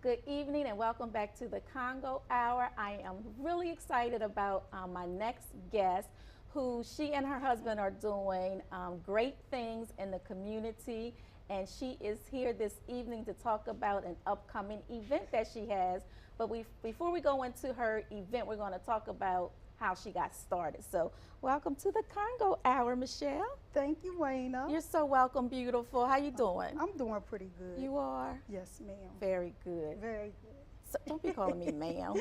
Good evening and welcome back to the Congo Hour. I am really excited about my next guest, who she and her husband are doing great things in the community. And she is here this evening to talk about an upcoming event that she has. But before we go into her event, we're going to talk about how she got started. So, welcome to the Congo Hour, Michelle. Thank you, Wayna. You're so welcome, beautiful. How you doing? I'm doing pretty good. You are? Yes, ma'am. Very good. Very good. So don't be calling me ma'am.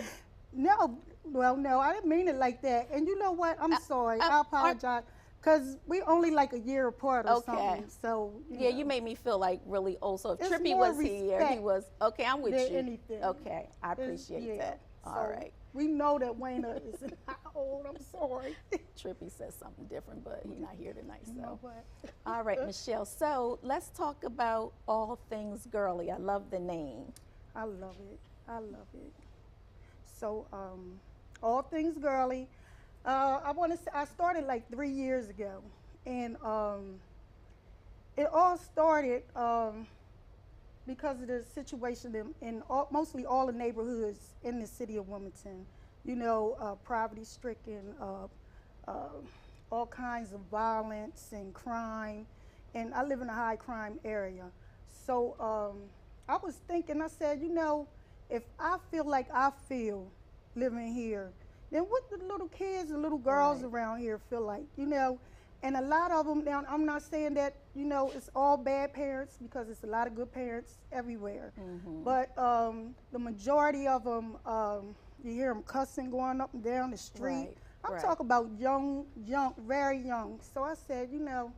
No, well, no, I didn't mean it like that. And you know what? I'm sorry. I apologize. Because we only like a year apart or something. So, yeah, you made me feel like really old. So if It's Trippy more was here, he was, okay, I'm with than you. anything. Okay, I appreciate that. All So, right. We know that Wayna is not old. I'm sorry. Trippy says something different, but he's not here tonight. You So, know what? all right, Michelle. So let's talk about all things girly. I love the name. I love it. I love it. So, all things girly. I want to say I started like 3 years ago, and it all started because of the situation in mostly all the neighborhoods in the city of Wilmington. You know, poverty-stricken, all kinds of violence and crime, and I live in a high crime area. So I was thinking, I said, you know, if I feel like I feel living here, then what the little kids and little girls around here feel like, you know? And a lot of them, now I'm not saying that, you know, it's all bad parents, because it's a lot of good parents everywhere. But the majority of them, you hear them cussing going up and down the street. I'm talking about young, very young. So I said, you know,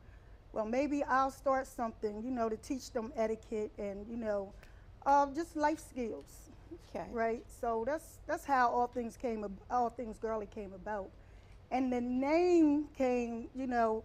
well, maybe I'll start something, you know, to teach them etiquette and, you know, just life skills. Okay. Right. So that's how all things girly came about. And the name came, you know,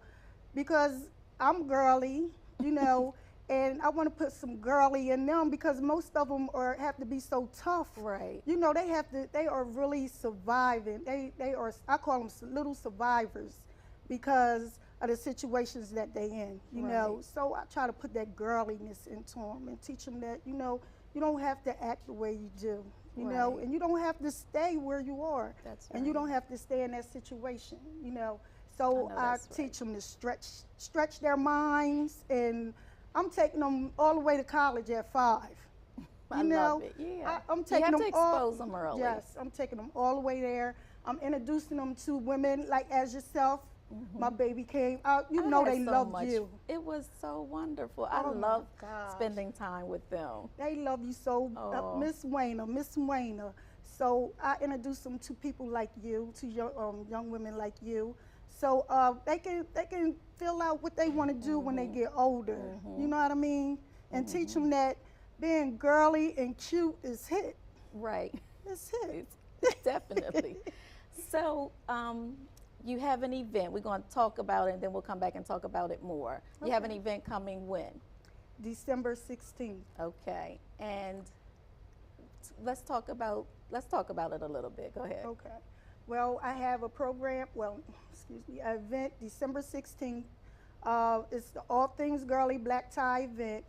because I'm girly, you know, and I want to put some girly in them, because most of them have to be so tough. Right. You know, they are really surviving. They are, I call them little survivors because of the situations that they in, you know. So I try to put that girliness into them and teach them that, you know, you don't have to act the way you do, you know, and you don't have to stay where you are. That's and you don't have to stay in that situation, you know. So I teach them to stretch their minds, and I'm taking them all the way to college at 5. I love it. Yeah. I'm taking you have them to expose them early. Yes, I'm taking them all the way there. I'm introducing them to women like as yourself. My baby came out. You know they loved you. It was so wonderful. I love spending time with them. They love you so, Miss Wayna. So I introduced them to people like you, to young women like you, so they can fill out what they want to do when they get older. You know what I mean? And teach them that being girly and cute is hit. Right. It's hit. Definitely. So, you have an event. We're going to talk about it, and then we'll come back and talk about it more. You have an event coming when? December 16th. Okay. And let's talk about it a little bit. Go ahead. Okay. Well, I have a program. Well, excuse me, an event December 16th. It's the All Things Girly Black Tie event,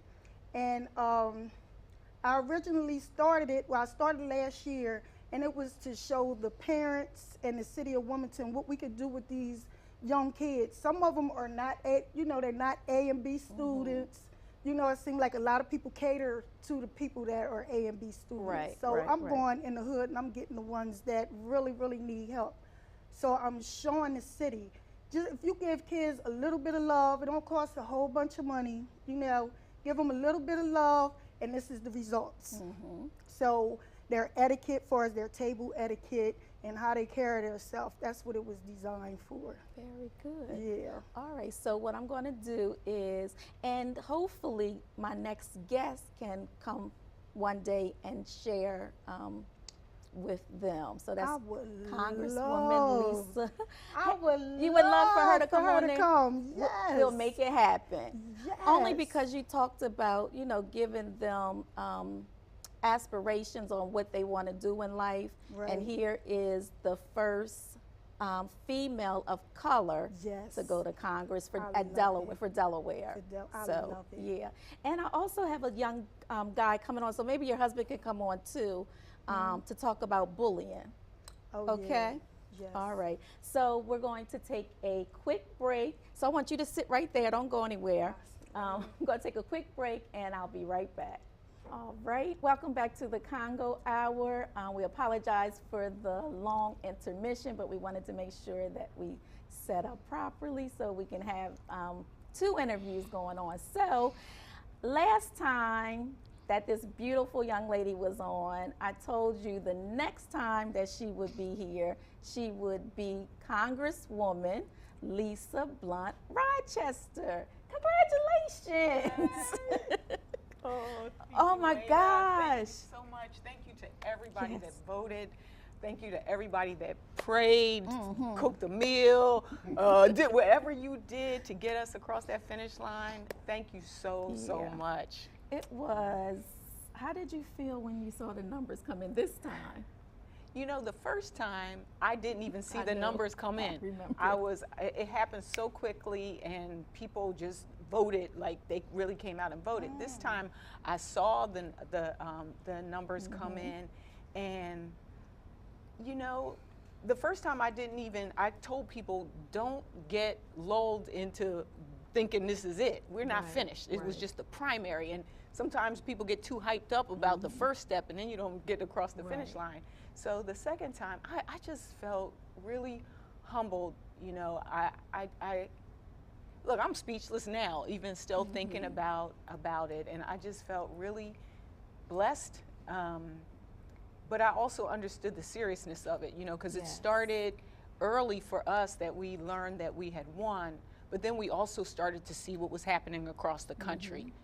and I originally started it. Well, I started last year. And it was to show the parents and the city of Wilmington what we could do with these young kids. Some of them are not, they're not A and B students. You know, it seems like a lot of people cater to the people that are A and B students. So I'm going in the hood and I'm getting the ones that really, really need help. So I'm showing the city. Just if you give kids a little bit of love, it don't cost a whole bunch of money. You know, give them a little bit of love, and this is the results. So their etiquette, for as their table etiquette and how they carry themselves, that's what it was designed for. Very good. Yeah. All right, so what I'm going to do is, and hopefully my next guest can come one day and share with them. So that's Congresswoman Lisa. You would love for her to come on there? Yes. We'll make it happen. Yes. Only because you talked about, you know, giving them aspirations on what they want to do in life. And here is the first female of color Yes. to go to Congress for I love Delaware. it. For Delaware. I So love it. yeah, and I also have a young guy coming on. So maybe your husband can come on too to talk about bullying. Oh, Okay. yeah. Yes. All right. So we're going to take a quick break. So I want you to sit right there. Don't go anywhere. I'm going to take a quick break, and I'll be right back. All right. Welcome back to the Congo Hour. We apologize for the long intermission, but we wanted to make sure that we set up properly so we can have 2 interviews going on. So last time that this beautiful young lady was on, I told you the next time that she would be here, she would be Congresswoman Lisa Blunt Rochester. Congratulations. Oh my gosh. Thank you so much. Thank you to everybody that voted. Thank you to everybody that prayed, cooked a meal, did whatever you did to get us across that finish line. Thank you so much. It was, how did you feel when you saw the numbers come in this time? You know, the first time I didn't even see I the know. numbers come in. I remember. It happened so quickly and people just voted like they really came out and voted. This time I saw the numbers come in, and you know, the first time I told people, don't get lulled into thinking this is it. We're not finished. It was just the primary, and sometimes people get too hyped up about the first step and then you don't get across the finish line. So the second time, I just felt really humbled. You know, look, I'm speechless now, even still thinking about it, and I just felt really blessed. But I also understood the seriousness of it, you know, because it started early for us that we learned that we had won, but then we also started to see what was happening across the country.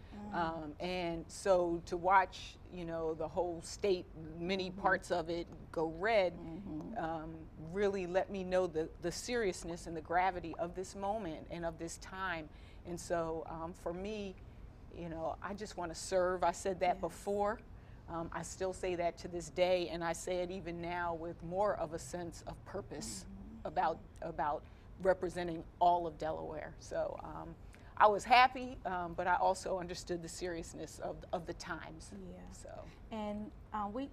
And so to watch, you know, the whole state, many parts of it go red, really let me know the seriousness and the gravity of this moment and of this time. And so for me, you know, I just want to serve. I said that before. I still say that to this day, and I say it even now with more of a sense of purpose about representing all of Delaware. So I was happy, but I also understood the seriousness of the times. Yeah. So. And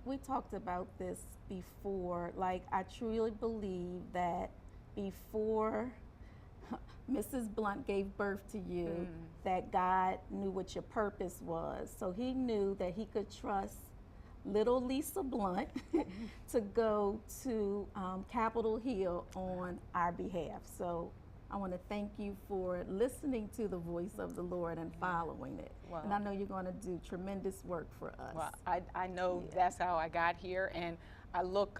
we talked about this before. Like, I truly believe that before Mrs. Blunt gave birth to you, that God knew what your purpose was. So he knew that he could trust little Lisa Blunt to go to Capitol Hill on our behalf. So I want to thank you for listening to the voice of the Lord and following it. Wow. And I know you're going to do tremendous work for us. Well, I know that's how I got here, and I look,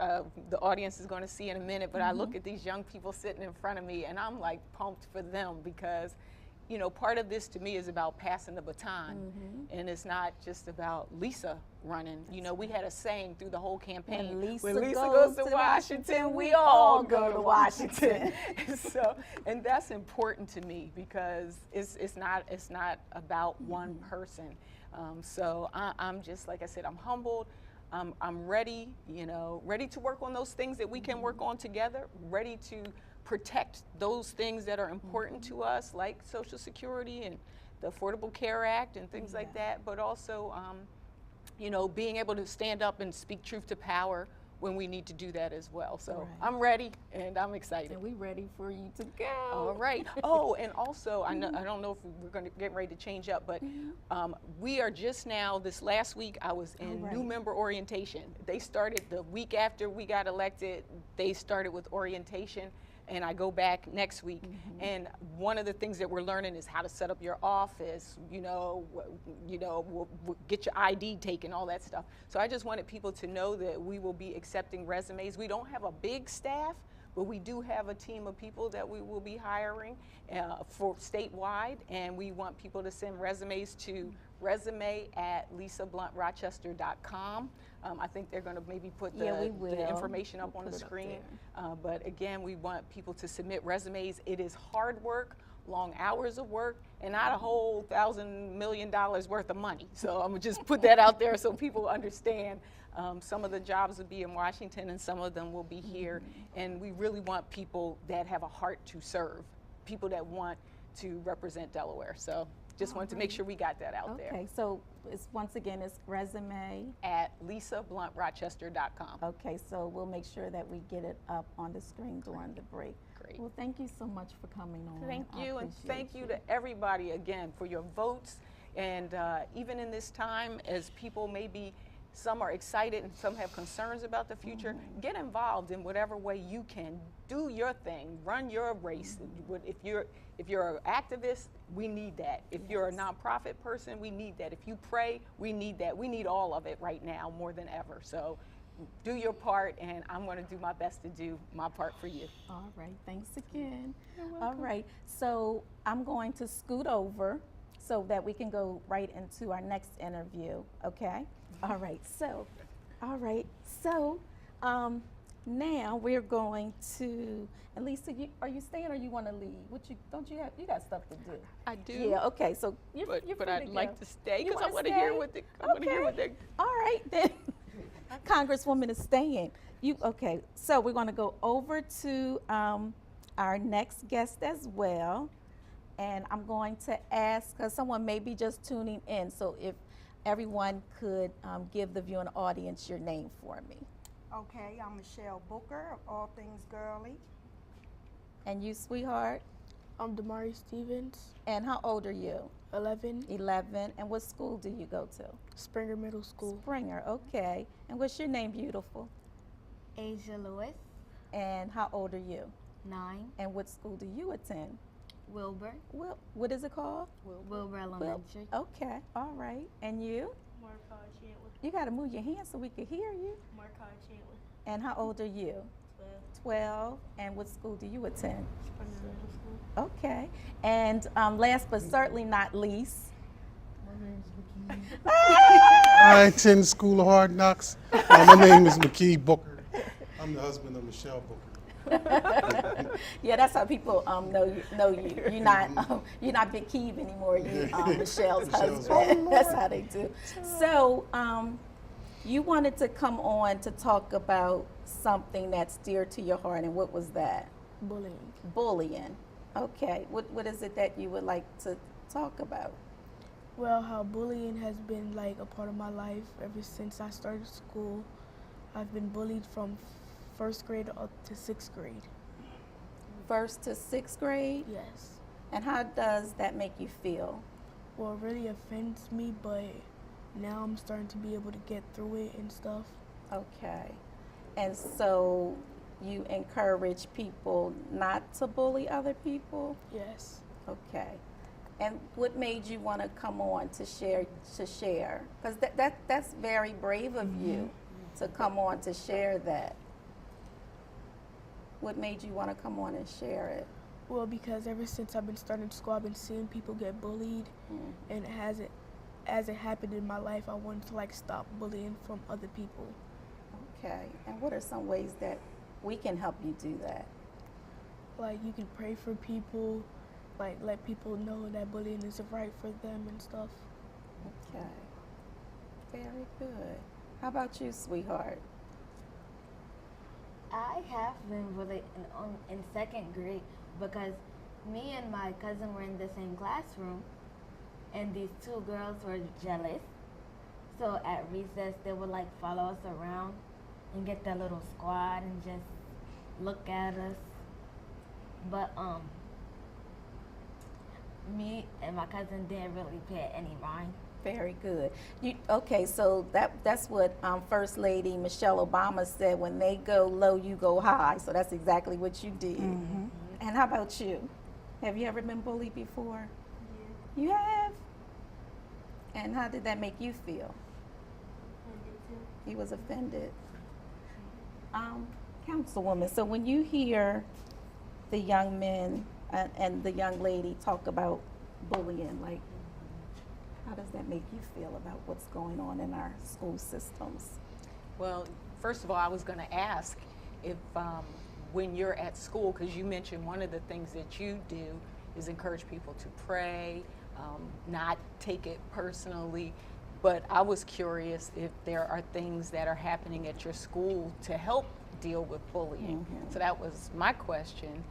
the audience is going to see in a minute, but I look at these young people sitting in front of me, and I'm like pumped for them because, you know, part of this to me is about passing the baton, and it's not just about Lisa running. You know, we had a saying through the whole campaign, When Lisa goes to Washington, we all go to Washington. And that's important to me because it's not about one person. So I'm just, like I said, I'm humbled. I'm ready, you know, ready to work on those things that we can work on together, ready to protect those things that are important to us, like Social Security and the Affordable Care Act and things like that, but also, you know, being able to stand up and speak truth to power when we need to do that as well. So I'm ready and I'm excited. And we're ready for you to go. All right. Oh, and also, I don't know if we're going to get ready to change up, but we are just now, this last week, I was in new member orientation. They started the week after we got elected, they started with orientation. And I go back next week, and one of the things that we're learning is how to set up your office, we'll get your ID taken, all that stuff. So I just wanted people to know that we will be accepting resumes. We don't have a big staff, but we do have a team of people that we will be hiring for statewide, and we want people to send resumes to resume@lisablunt.rochester.com. I think they're going to maybe put the information up on the screen. But again, we want people to submit resumes. It is hard work, long hours of work and not a whole $1,000 million worth of money. So I'm gonna just put that out there so people understand. Some of the jobs will be in Washington and some of them will be here. And we really want people that have a heart to serve, people that want to represent Delaware. So just wanted to make sure we got that out there. Okay, so it's once again, it's resume. At lisablunt.rochester.com. Okay, so we'll make sure that we get it up on the screen during the break. Great. Well, thank you so much for coming on. Thank I you, and appreciate thank you to everybody again for your votes. And even in this time, as people maybe, some are excited and some have concerns about the future, get involved in whatever way you can. Do your thing, run your race. If you're an activist, we need that. If you're a nonprofit person, we need that. If you pray, we need that. We need all of it right now more than ever. So do your part, and I'm going to do my best to do my part for you. All right, thanks again. All right, so I'm going to scoot over so that we can go right into our next interview, okay? All right, so now we're going to, and Lisa, are you staying or you want to leave? You got stuff to do. I do. Yeah, okay, so you're But free I'd to like go. to stay You because I wanna want to hear stay? what they. All right, then. Congresswoman is staying. Okay, so we're going to go over to our next guest as well. And I'm going to ask, because someone may be just tuning in, so if everyone could give the viewing audience your name for me. Okay, I'm Michelle Booker of All Things Girly. And you, sweetheart? I'm Damari Stevens, And how old are you? 11, 11. And what school do you go to? Springer Middle School. Springer, okay. And what's your name, beautiful? Asia Lewis, And how old are you? 9. And what school do you attend? Wilbur, What is it called? Wilbur Elementary. Okay, all right. And you? Marcon Chandler. You got to move your hands so we can hear you. Marcon Chandler. And how old are you? 12. And what school do you attend? Springer Middle School. Okay. And last but certainly not least. My name's McKee. I attend School of Hard Knocks. My name is McKee Booker. I'm the husband of Michelle Booker. Yeah, that's how people know you. You're not Big Keeve anymore. You Michelle's husband. That's how they do. So you wanted to come on to talk about something that's dear to your heart, and what was that? Bullying. Bullying. Okay. What is it that you would like to talk about? Well, how bullying has been like a part of my life ever since I started school. I've been bullied from first grade up to 6th grade. First to 6th grade? Yes. And how does that make you feel? Well, it really offends me, but now I'm starting to be able to get through it and stuff. Okay. And so you encourage people not to bully other people? Yes. Okay. And what made you want to come on to share? Because that's very brave of you to come on to share that. What made you want to come on and share it? Well, because ever since I've been starting school, I've been seeing people get bullied, and as it happened in my life, I wanted to like stop bullying from other people. Okay. And what are some ways that we can help you do that? Like you can pray for people, like let people know that bullying isn't right for them and stuff. Okay. Very good. How about you, sweetheart? I have been bullied in 2nd grade because me and my cousin were in the same classroom, and these 2 girls were jealous. So at recess, they would like follow us around and get their little squad and just look at us. But me and my cousin didn't really pay any mind. Very good. Okay, so that's what First Lady Michelle Obama said, when they go low, you go high. So that's exactly what you did. And how about you? Have you ever been bullied before? Yeah. You have? And how did that make you feel? He was offended. Councilwoman, so when you hear the young men and the young lady talk about bullying, like, how does that make you feel about what's going on in our school systems? Well, first of all, I was going to ask if when you're at school, because you mentioned one of the things that you do is encourage people to pray, not take it personally. But I was curious if there are things that are happening at your school to help deal with bullying. So that was my question.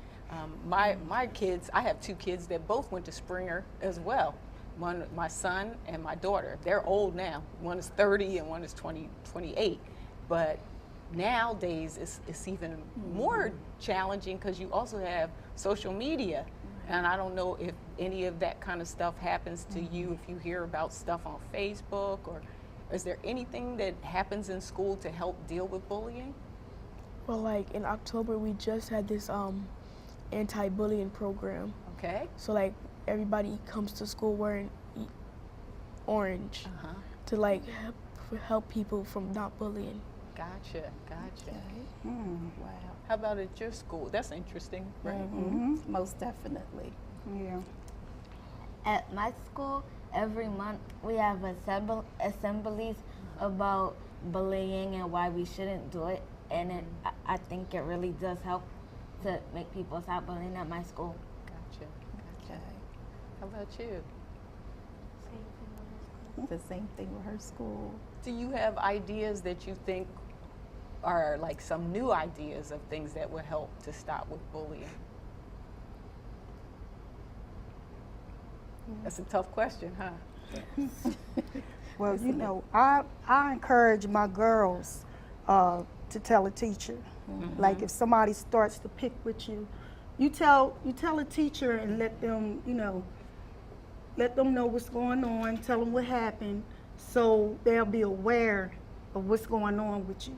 My kids, I have two kids that both went to Springer as well. One, my son and my daughter. They're old now. One is 30 and one is 28. But nowadays it's even more challenging because you also have social media. And I don't know if any of that kind of stuff happens to you, if you hear about stuff on Facebook, or is there anything that happens in school to help deal with bullying? Well, like in October, we just had this anti-bullying program. Okay. So like everybody comes to school wearing orange to like help people from not bullying. Gotcha. Wow. How about at your school? That's interesting, right? Most definitely. Yeah. At my school, every month we have assemblies about bullying and why we shouldn't do it. And I think it really does help to make people stop bullying at my school. Gotcha. Okay. How about you? The same thing with her school. Do you have ideas that you think are like some new ideas of things that would help to stop with bullying? That's a tough question, huh? Well, you know, I encourage my girls to tell a teacher. Like if somebody starts to pick with you, you tell a teacher and let them, let them know what's going on, tell them what happened, so they'll be aware of what's going on with you.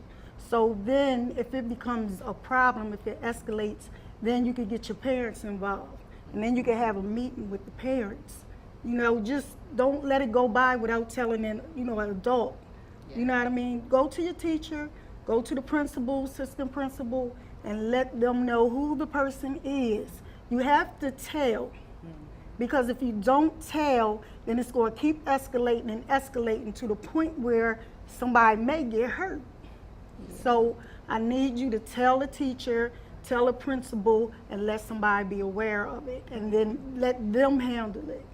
So then if it becomes a problem, if it escalates, then you could get your parents involved. And then you can have a meeting with the parents. Just don't let it go by without telling an adult. You know what I mean? Go to your teacher, go to the principal, assistant principal, and let them know who the person is. You have to tell. Because if you don't tell, then it's going to keep escalating and escalating to the point where somebody may get hurt. So I need you to tell the teacher, tell the principal, and let somebody be aware of it, and then let them handle it.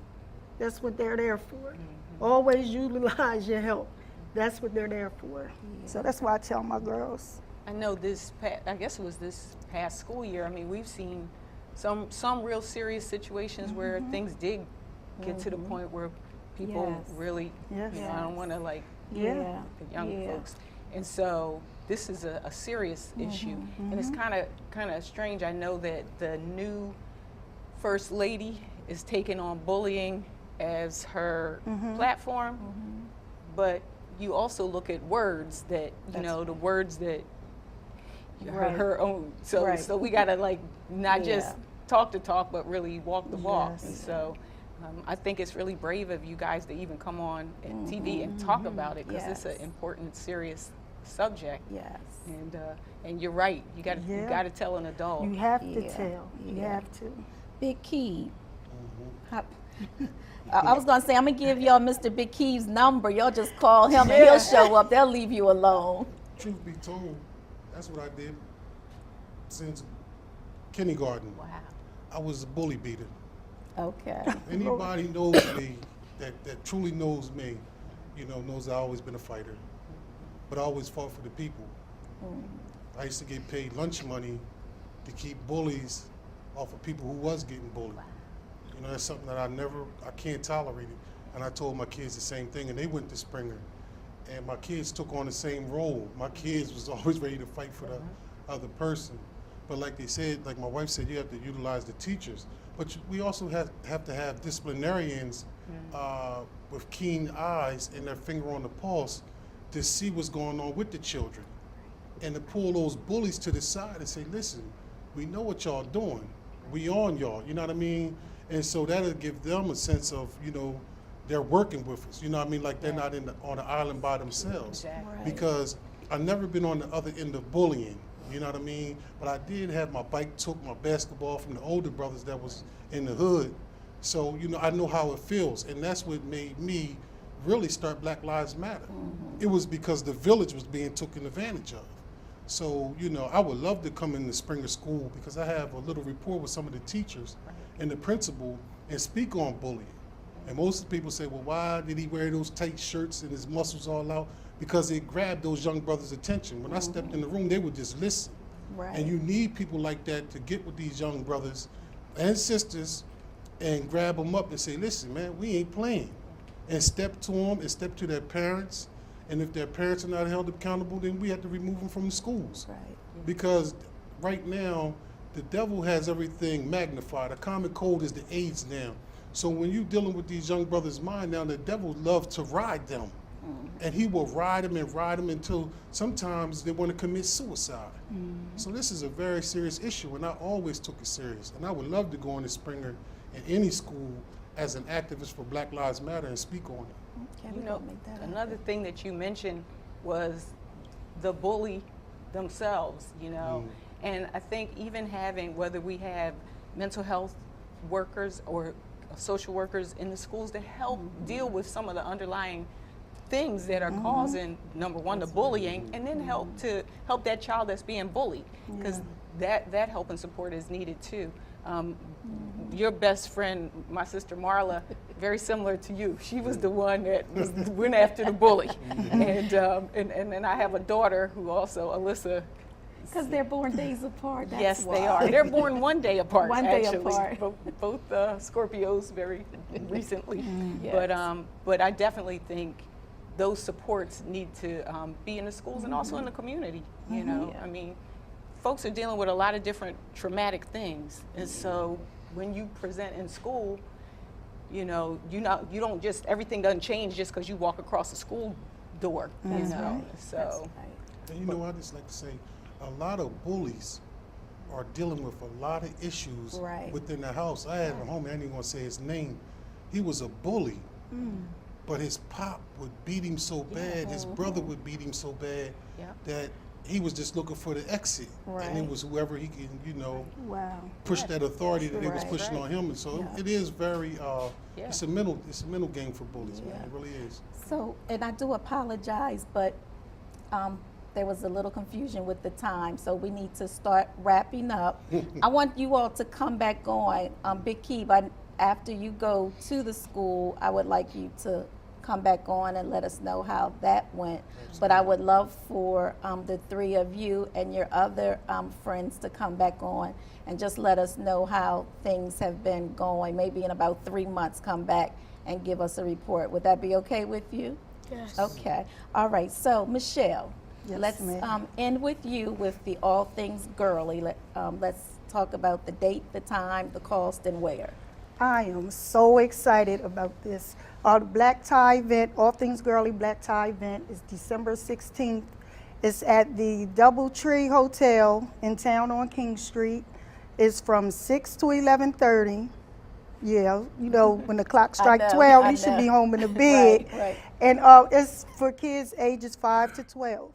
That's what they're there for. Always utilize your help. That's what they're there for. So that's why I tell my girls. I know I guess it was this past school year, I mean, we've seen some real serious situations where things did get to the point where people really, I don't want to like the young folks. And so this is a serious issue. And it's kind of strange. I know that the new First Lady is taking on bullying as her platform, but you also look at words that, the words that her own. So we got to like not just talk the talk, but really walk the walk. And so I think it's really brave of you guys to even come on TV and talk about it, because it's an important, serious subject. Yes. And you're right. You got to tell an adult. You have to tell. You have to. Big Key. I was gonna say, I'm gonna give y'all Mr. Big Key's number. Y'all just call him and he'll show up. They'll leave you alone. Truth be told, that's what I did since kindergarten. Wow. I was a bully beater. Okay. Anybody knows me, that truly knows me, knows I've always been a fighter. But I always fought for the people. I used to get paid lunch money to keep bullies off of people who was getting bullied. That's something that I can't tolerate it. And I told my kids the same thing, and they went to Springer. And my kids took on the same role. My kids was always ready to fight for the other person. But like they said, like my wife said, you have to utilize the teachers. But we also have to have disciplinarians with keen eyes and their finger on the pulse to see what's going on with the children. And to pull those bullies to the side and say, listen, we know what y'all doing. We on y'all, you know what I mean? And so that'll give them a sense of, they're working with us. You know what I mean? Like they're not on the island by themselves. Exactly. Right. Because I've never been on the other end of bullying. You know what I mean? But I did have my bike, took my basketball from the older brothers that was in the hood. So, I know how it feels. And that's what made me really start Black Lives Matter. It was because the village was being taken advantage of. So, you know, I would love to come into Springer School because I have a little rapport with some of the teachers and the principal and speak on bullying. And most people say, well, why did he wear those tight shirts and his muscles all out? Because it grabbed those young brothers' attention. When I stepped in the room, they would just listen. Right. And you need people like that to get with these young brothers and sisters and grab them up and say, listen, man, we ain't playing. And step to them and step to their parents. And if their parents are not held accountable, then we have to remove them from the schools. Right. Because right now, the devil has everything magnified. A common cold is the AIDS now. So when you're dealing with these young brothers' mind now, the devil loves to ride them. And he will ride them until sometimes they want to commit suicide. So this is a very serious issue, and I always took it serious. And I would love to go into Springer in any school as an activist for Black Lives Matter and speak on it. Okay, You we know, gonna make that another thing that you mentioned was the bully themselves, you know. And I think even having, whether we have mental health workers or social workers in the schools to help deal with some of the underlying things that are causing, number one, the bullying, and then help that child that's being bullied, because that help and support is needed too. Your best friend, my sister Marla, very similar to you. She was the one that went after the bully, and I have a daughter who also, Alyssa. because they're born days apart. That's Yes, they why. are. They're born one day apart. One day actually. apart. Both Scorpios very recently, Yes. but I definitely think those supports need to be in the schools and also in the community. You know, Yeah. I mean, folks are dealing with a lot of different traumatic things, and so when you present in school, you know, you don't just, everything doesn't change just because you walk across the school door. You know, so. That's right. And you know, I just like to say, a lot of bullies are dealing with a lot of issues Right. within the house. I had a homie, I ain't even gonna say his name. He was a bully, but his pop would beat him so bad, his brother would beat him so bad Yeah. that he was just looking for the exit. And Right. it was whoever he can, you know, Wow. push that authority that they was Right. pushing on him. And so Yeah. it is very, Yeah. it's a mental game for bullies, man. Yeah. It really is. So, and I do apologize, but there was a little confusion with the time, so we need to start wrapping up. I want you all to come back on. Big Key, but after you go to the school, I would like you to come back on and let us know how that went. But I would love for the three of you and your other friends to come back on and just let us know how things have been going. Maybe in about 3 months, come back and give us a report. Would that be okay with you? Yes. Okay. All right. So, Michelle, Yes, let's ma'am. end with you with the all things girly. Let's talk about the date, the time, the cost, and where. I am so excited about this. The Black Tie event, All Things Girly Black Tie event, is December 16th. It's at the Doubletree Hotel in town on King Street. It's from 6 to 11:30. Yeah, you know, when the clock strikes know, 12, I you should know. be home in the bed. Right. And it's for kids ages 5 to 12.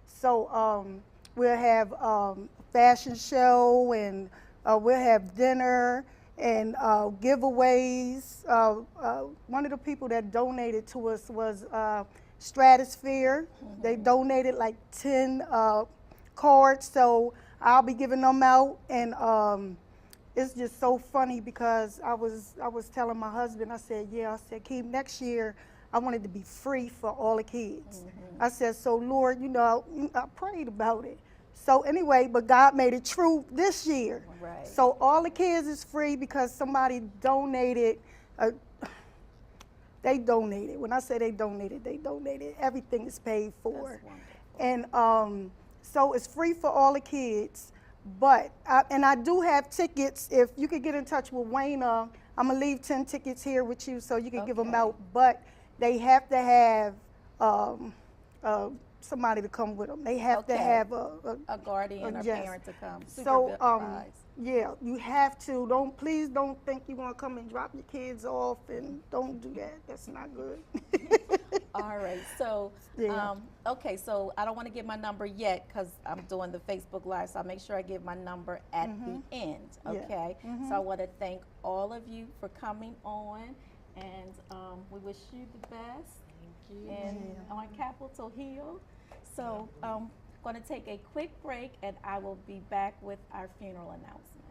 So we'll have fashion show, and we'll have dinner and giveaways. One of the people that donated to us was Stratosphere. They donated like 10 cards, so I'll be giving them out. And it's just so funny because I was telling my husband, I said, Keem, next year I want it to be free for all the kids. I said, so Lord, you know, I prayed about it. So anyway, but God made it true this year. Right. So all the kids is free because somebody donated. They donated. When I say they donated, everything is paid for. That's wonderful. And so it's free for all the kids. But, I do have tickets. If you could get in touch with Wayne, I'm going to leave 10 tickets here with you so you can give them Okay. out. But they have to have somebody to come with them. They have to Okay. have A guardian or yes. parent to come. So, supervise. yeah, you have to. Please don't think you're going to come and drop your kids off, and don't do that. That's not good. All right. So, Yeah. okay. So I don't want to give my number yet because I'm doing the Facebook Live. So I'll make sure I give my number at the end. Yeah. Okay. So I want to thank all of you for coming on, and we wish you the best. Thank you. And on Capitol Hill. So Going to take a quick break, and I will be back with our funeral announcement.